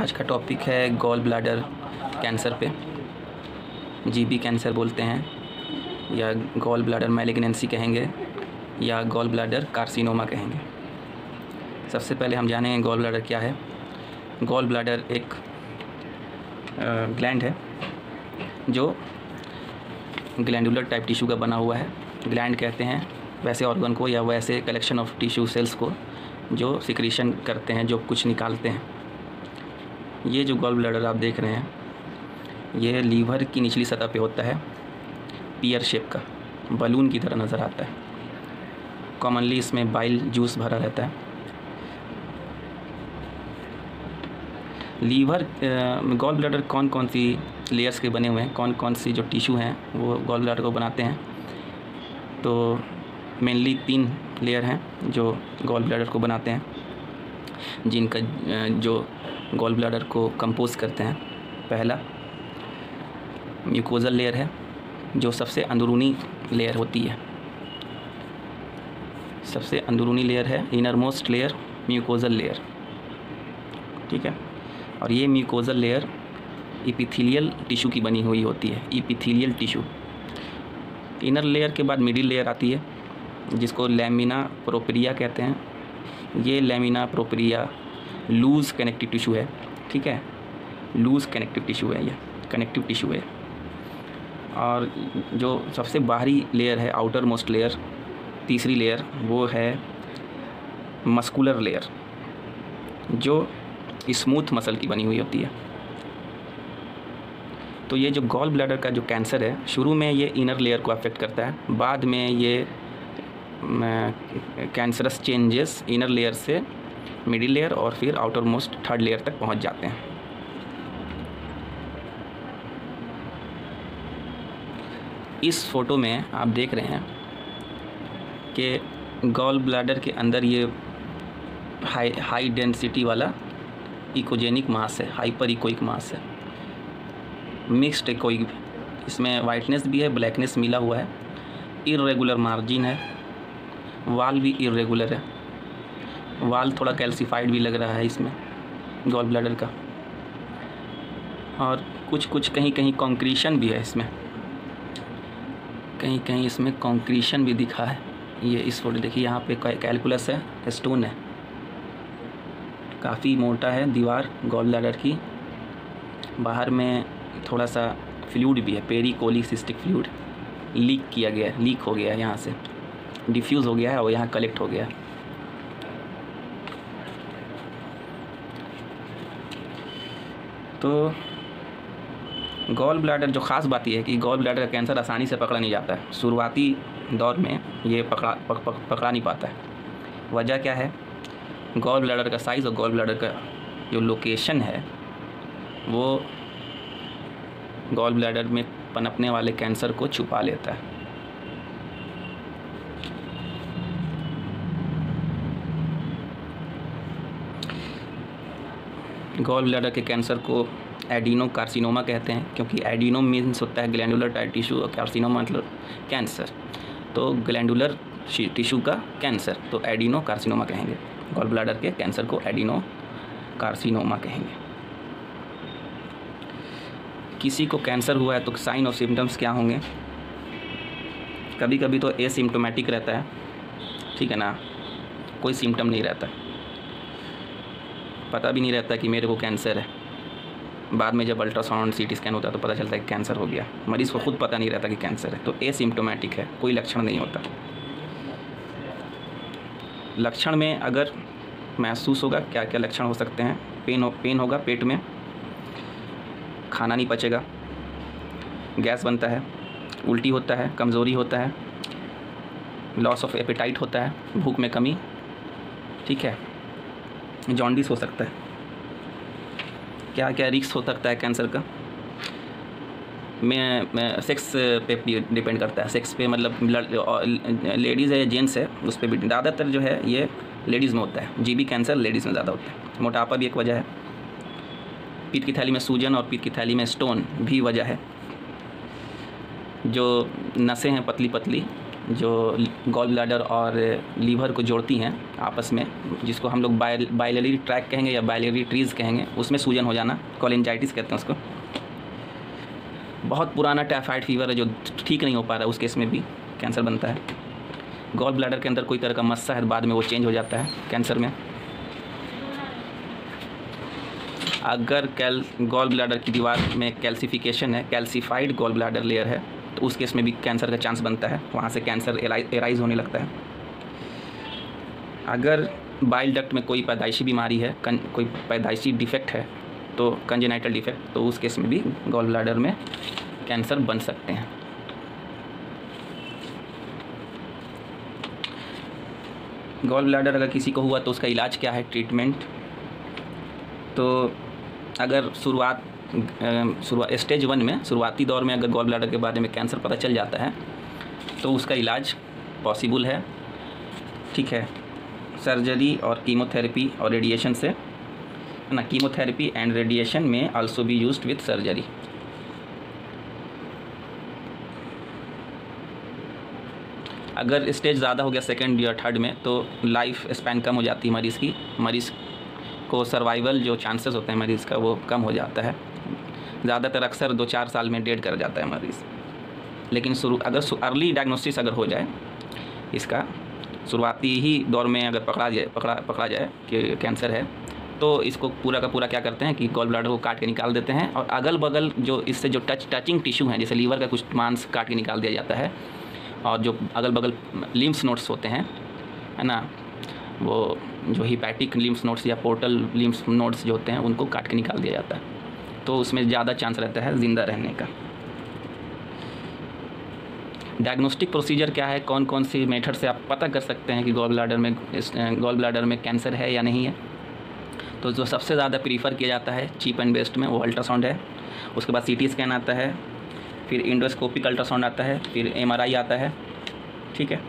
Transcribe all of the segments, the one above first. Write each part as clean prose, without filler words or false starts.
आज का टॉपिक है गॉल ब्लैडर कैंसर पे। जीबी कैंसर बोलते हैं या गॉल ब्लैडर मैलिग्नेंसी कहेंगे या गॉल ब्लैडर कार्सिनोमा कहेंगे। सबसे पहले हम जानेंगे गॉल ब्लैडर क्या है। गॉल ब्लैडर एक ग्लैंड है जो ग्लैंडुलर टाइप टिश्यू का बना हुआ है। ग्लैंड कहते हैं वैसे ऑर्गन को या वैसे कलेक्शन ऑफ टिश्यू सेल्स को जो सिक्रीशन करते हैं, जो कुछ निकालते हैं। ये जो गॉल ब्लैडर आप देख रहे हैं ये लीवर की निचली सतह पे होता है, पियर शेप का बलून की तरह नज़र आता है। कॉमनली इसमें बाइल जूस भरा रहता है। लीवर गॉल ब्लैडर कौन कौन सी लेयर्स के बने हुए हैं, कौन कौन सी जो टिश्यू हैं वो गॉल ब्लैडर को बनाते हैं। तो मेनली 3 लेयर हैं जो गॉल ब्लैडर को बनाते हैं, जिनका जो गॉल ब्लैडर को कंपोज करते हैं। पहला म्यूकोजल लेयर है जो सबसे अंदरूनी लेयर होती है। सबसे अंदरूनी लेयर है inner most layer mucosal layer, ठीक है। और ये म्यूकोजल लेयर इपिथेलियल टिश्यू की बनी हुई होती है, इपिथेलियल टिश्यू। इनर लेयर के बाद मिडिल लेयर आती है जिसको लैमिना प्रोप्रिया कहते हैं। ये lamina propria loose connective tissue है, ठीक है। लूज़ कनेक्टिव टिश्यू है, ये कनेक्टिव टिश्यू है। और जो सबसे बाहरी लेयर है, आउटर मोस्ट लेयर, तीसरी लेयर, वो है मस्कुलर लेयर जो स्मूथ मसल की बनी हुई होती है। तो ये जो गॉल ब्लैडर का जो कैंसर है, शुरू में ये इनर लेयर को अफेक्ट करता है, बाद में ये कैंसरस चेंजेस इनर लेयर से मिडिल लेयर और फिर आउटर मोस्ट 3rd लेयर तक पहुंच जाते हैं। इस फोटो में आप देख रहे हैं कि गॉल ब्लैडर के अंदर ये हाई डेंसिटी वाला इकोजेनिक मास है, हाइपर इकोइक मास है, मिक्स्ड इकोइक। इसमें वाइटनेस भी है, ब्लैकनेस मिला हुआ है, इर्रेगुलर मार्जिन है, वाल भी इर्रेगुलर है, वाल थोड़ा कैल्सिफाइड भी लग रहा है इसमें गॉल ब्लैडर का। और कुछ कहीं कहीं कॉन्क्रीशन भी है इसमें, कहीं कहीं इसमें कॉन्क्रीशन भी दिखा है। ये इस फोटो देखिए, यहाँ पे कैलकुलस है, स्टोन है, काफ़ी मोटा है दीवार गॉल ब्लैडर की। बाहर में थोड़ा सा फ्लूइड भी है, पेरिकोलिसिस्टिक फ्लूइड लीक किया गया है, लीक हो गया है, यहाँ से डिफ्यूज़ हो गया है और यहाँ कलेक्ट हो गया है। तो गॉल ब्लैडर जो ख़ास बात यह है कि गॉल ब्लैडर का कैंसर आसानी से पकड़ा नहीं जाता है। शुरुआती दौर में ये पकड़ा नहीं पाता है। वजह क्या है? गॉल ब्लैडर का साइज़ और गॉल ब्लैडर का जो लोकेशन है वो गॉल ब्लैडर में पनपने वाले कैंसर को छुपा लेता है। गॉल ब्लैडर के कैंसर को एडिनो कार्सिनोमा कहते हैं, क्योंकि एडिनो मीन्स होता है ग्लैंडुलर टाइप टिश्यू और कार्सिनोमा मतलब कैंसर। तो ग्लैंडुलर टिश्यू का कैंसर, तो एडिनो कार्सिनोमा कहेंगे। गॉल ब्लैडर के कैंसर को एडिनो कार्सिनोमा कहेंगे। किसी को कैंसर हुआ है तो साइन और सिम्टम्स क्या होंगे? कभी कभी तो एसिम्टोमेटिक रहता है, ठीक है ना, कोई सिम्टम नहीं रहता, पता भी नहीं रहता कि मेरे को कैंसर है। बाद में जब अल्ट्रासाउंड सीटी स्कैन होता है तो पता चलता है कि कैंसर हो गया। मरीज़ को खुद पता नहीं रहता कि कैंसर है, तो एसिम्टोमेटिक है, कोई लक्षण नहीं होता। लक्षण में अगर महसूस होगा, क्या क्या लक्षण हो सकते हैं? पेन होगा पेट में, खाना नहीं पचेगा, गैस बनता है, उल्टी होता है, कमज़ोरी होता है, लॉस ऑफ एपेटाइट होता है, भूख में कमी, ठीक है, जॉन्डिस हो सकता है। क्या क्या रिस्क हो सकता है कैंसर का? मैं सेक्स पे डिपेंड करता है। सेक्स पे मतलब लेडीज़ है या जेंट्स है, उस पर भी ज़्यादातर जो है ये लेडीज़ में होता है। जीबी कैंसर लेडीज़ में ज़्यादा होता है। मोटापा भी एक वजह है। पीठ की थैली में सूजन और पीठ की थैली में स्टोन भी वजह है। जो नसें हैं पतली पतली, जो गॉल ब्लैडर और लीवर को जोड़ती हैं आपस में, जिसको हम लोग बाइलरी ट्रैक कहेंगे या बाइलरी ट्रीज़ कहेंगे, उसमें सूजन हो जाना, कोलिंजाइटिस कहते हैं उसको। बहुत पुराना टाइफाइड फीवर है जो ठीक नहीं हो पा रहा है, उस केस में भी कैंसर बनता है। गॉल ब्लैडर के अंदर कोई तरह का मस्सा है, बाद में वो चेंज हो जाता है कैंसर में। अगर गॉल ब्लैडर की दीवार में कैल्सिफिकेशन है, कैल्सिफाइड गॉल ब्लैडर लेयर है, तो उस केस में भी कैंसर का चांस बनता है, वहाँ से कैंसर एराइज होने लगता है। अगर बाइल डक्ट में कोई पैदाइशी बीमारी है, कोई पैदाइशी डिफेक्ट है, तो कंजेनाइटल डिफेक्ट, तो उस केस में भी गॉल ब्लैडर में कैंसर बन सकते हैं। गॉल ब्लैडर अगर किसी को हुआ तो उसका इलाज क्या है, ट्रीटमेंट? तो अगर स्टेज 1 में, शुरुआती दौर में अगर गॉल ब्लैडर के बारे में कैंसर पता चल जाता है तो उसका इलाज पॉसिबल है, ठीक है, सर्जरी और कीमोथेरेपी और रेडिएशन से ना। कीमोथेरेपी एंड रेडिएशन में also be used with surgery. अगर स्टेज ज़्यादा हो गया सेकेंड या थर्ड में, तो लाइफ स्पैन कम हो जाती है मरीज़ की, मरीज़ को सर्वाइवल जो चांसेस होते हैं मरीज़ का वो कम हो जाता है। ज़्यादातर अक्सर 2-4 साल में डेड कर जाता है मरीज़। लेकिन अगर अर्ली डायग्नोसिस अगर हो जाए, इसका शुरुआती ही दौर में अगर पकड़ा जाए कि कैंसर है, तो इसको पूरा का पूरा क्या करते हैं कि गॉल ब्लैडर को काट के निकाल देते हैं, और अगल बगल जो इससे जो टचिंग टिश्यू हैं, जैसे लीवर का कुछ मांस काट के निकाल दिया जाता है, और जो अगल बगल लिम्फ नोड्स होते हैं, है ना, वो जो हिपैटिक लिम्फ नोड्स या पोर्टल लिम्फ नोड्स जो होते हैं, उनको काट के निकाल दिया जाता है, तो उसमें ज़्यादा चांस रहता है ज़िंदा रहने का। डायग्नोस्टिक प्रोसीजर क्या है, कौन कौन सी मेथड से आप पता कर सकते हैं कि गॉल ब्लैडर में कैंसर है या नहीं है? तो जो सबसे ज़्यादा प्रीफर किया जाता है चीप एंड बेस्ट में, वो अल्ट्रासाउंड है। उसके बाद CT स्कैन आता है, फिर इंडोस्कोपिक अल्ट्रासाउंड आता है, फिर MRI आता है, ठीक है।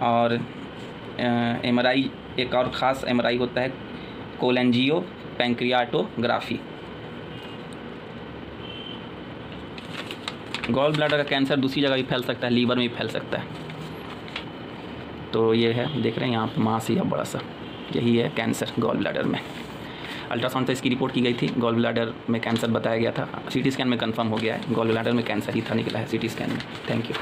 और MRI, एक और ख़ास MRI होता है कोलेंजियो पैंक्रियाटोग्राफी। गॉल ब्लैडर का कैंसर दूसरी जगह भी फैल सकता है, लीवर में भी फैल सकता है। तो ये है, देख रहे हैं यहाँ पर मास या बड़ा सा, यही है कैंसर गॉल ब्लैडर में। अल्ट्रासाउंड से इसकी रिपोर्ट की गई थी, गॉल ब्लैडर में कैंसर बताया गया था। CT स्कैन में कंफर्म हो गया है गॉल ब्लैडर में कैंसर ही था, निकला है CT स्कैन में। Thank you.